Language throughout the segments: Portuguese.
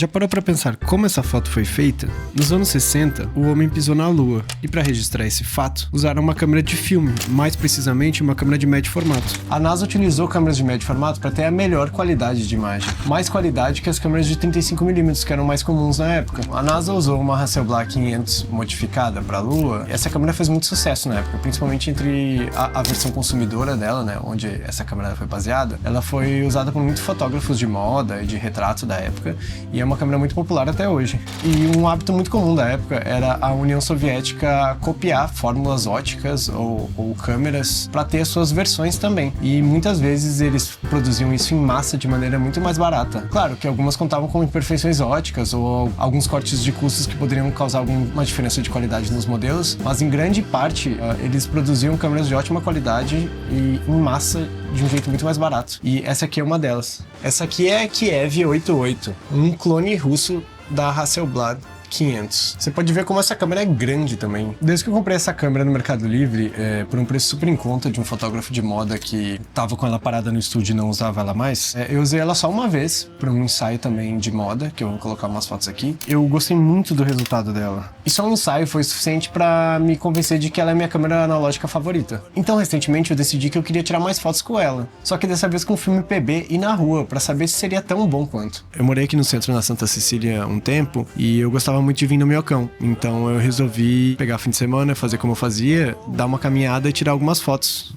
Já parou pra pensar como essa foto foi feita? Nos anos 60, o homem pisou na Lua, e para registrar esse fato, usaram uma câmera de filme, mais precisamente uma câmera de médio formato. A NASA utilizou câmeras de médio formato para ter a melhor qualidade de imagem, mais qualidade que as câmeras de 35mm que eram mais comuns na época. A NASA usou uma Hasselblad 500 modificada para a Lua, e essa câmera fez muito sucesso na época, principalmente entre a versão consumidora dela, né, onde essa câmera foi baseada. Ela foi usada por muitos fotógrafos de moda e de retrato da época, e é uma câmera muito popular até hoje. E um hábito muito comum da época era a União Soviética copiar fórmulas óticas ou câmeras para ter as suas versões também. E muitas vezes eles produziam isso em massa de maneira muito mais barata. Claro que algumas contavam com imperfeições óticas ou alguns cortes de custos que poderiam causar alguma diferença de qualidade nos modelos, mas em grande parte eles produziam câmeras de ótima qualidade e em massa de um jeito muito mais barato. E essa aqui é uma delas. Essa aqui é a Kiev 88, um clone russo da Hasselblad 500. Você pode ver como essa câmera é grande também. Desde que eu comprei essa câmera no Mercado Livre, por um preço super em conta de um fotógrafo de moda que tava com ela parada no estúdio e não usava ela mais, eu usei ela só uma vez para um ensaio também de moda, que eu vou colocar umas fotos aqui. Eu gostei muito do resultado dela. E só um ensaio foi suficiente para me convencer de que ela é minha câmera analógica favorita. Então, recentemente, eu decidi que eu queria tirar mais fotos com ela. Só que dessa vez com filme PB e na rua, para saber se seria tão bom quanto. Eu morei aqui no centro, na Santa Cecília, um tempo, e eu gostava muito de vir no Minhocão. Então eu resolvi pegar fim de semana, fazer como eu fazia, dar uma caminhada e tirar algumas fotos.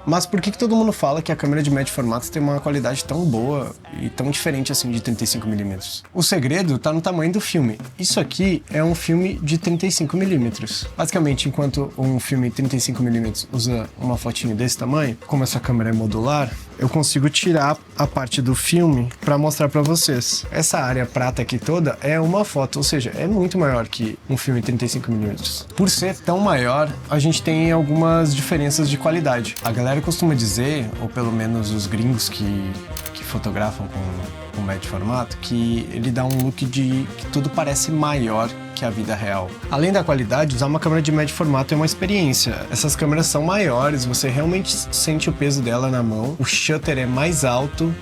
Mas por que todo mundo fala que a câmera de médio formato tem uma qualidade tão boa e tão diferente assim de 35mm? O segredo tá no tamanho do filme. Isso aqui é um filme de 35mm. Basicamente, enquanto um filme 35mm usa uma fotinho desse tamanho, como essa câmera é modular, eu consigo tirar a parte do filme para mostrar para vocês. Essa área prata aqui toda é uma foto, ou seja, é muito maior que um filme 35mm. Por ser tão maior, a gente tem algumas diferenças de qualidade. A galera costuma dizer, ou pelo menos os gringos que fotografam com médio formato, que ele dá um look de que tudo parece maior que a vida real. Além da qualidade, usar uma câmera de médio formato é uma experiência. Essas câmeras são maiores, você realmente sente o peso dela na mão, o shutter é mais alto,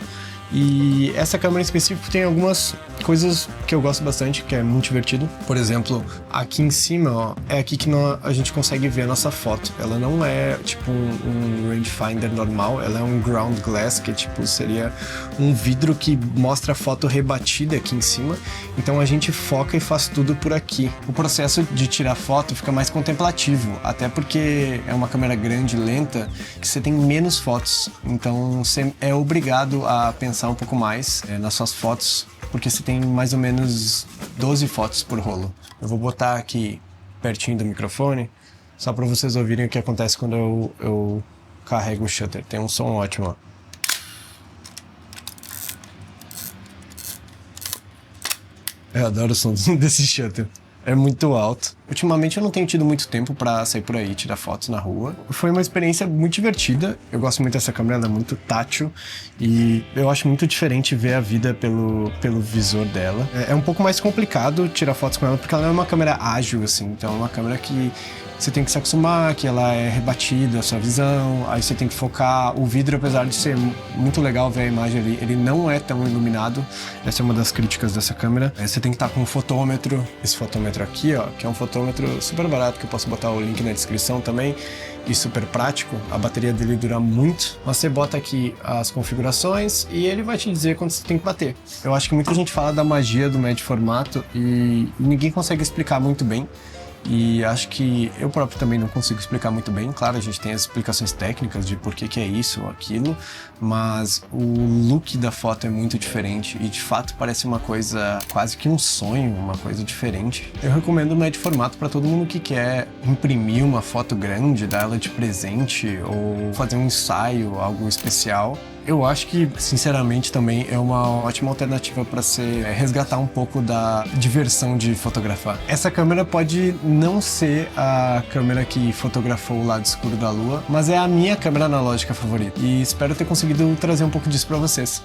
e essa câmera em específico tem algumas coisas que eu gosto bastante, que é muito divertido. Por exemplo, aqui em cima, ó, é aqui que a gente consegue ver a nossa foto. Ela não é tipo um rangefinder normal, ela é um ground glass, que tipo seria um vidro que mostra a foto rebatida aqui em cima. Então a gente foca e faz tudo por aqui. O processo de tirar foto fica mais contemplativo, até porque é uma câmera grande e lenta que você tem menos fotos. Então você é obrigado a pensar um pouco mais nas suas fotos, porque você tem mais ou menos 12 fotos por rolo. Eu vou botar aqui pertinho do microfone, só para vocês ouvirem o que acontece quando eu carrego o shutter. Tem um som ótimo, ó. Eu adoro o som desse shutter. É muito alto. Ultimamente eu não tenho tido muito tempo pra sair por aí, tirar fotos na rua. Foi uma experiência muito divertida. Eu gosto muito dessa câmera, ela é muito tátil e eu acho muito diferente ver a vida pelo visor dela. É um pouco mais complicado tirar fotos com ela porque ela não é uma câmera ágil, assim. Então é uma câmera que você tem que se acostumar, que ela é rebatida, a sua visão, aí você tem que focar. O vidro, apesar de ser muito legal ver a imagem ali, ele não é tão iluminado. Essa é uma das críticas dessa câmera. Você tem que estar com um fotômetro, esse fotômetro aqui, ó, que é um fotômetro super barato, que eu posso botar o link na descrição também, e super prático. A bateria dele dura muito. Você bota aqui as configurações e ele vai te dizer quando você tem que bater. Eu acho que muita gente fala da magia do médio formato e ninguém consegue explicar muito bem. E acho que eu próprio também não consigo explicar muito bem. Claro, a gente tem as explicações técnicas de por que é isso ou aquilo, mas o look da foto é muito diferente e de fato parece uma coisa, quase que um sonho, uma coisa diferente. Eu recomendo o médio formato para todo mundo que quer imprimir uma foto grande, dar ela de presente ou fazer um ensaio, algo especial. Eu acho que, sinceramente, também é uma ótima alternativa para você resgatar um pouco da diversão de fotografar. Essa câmera pode não ser a câmera que fotografou o lado escuro da Lua, mas é a minha câmera analógica favorita. E espero ter conseguido trazer um pouco disso para vocês.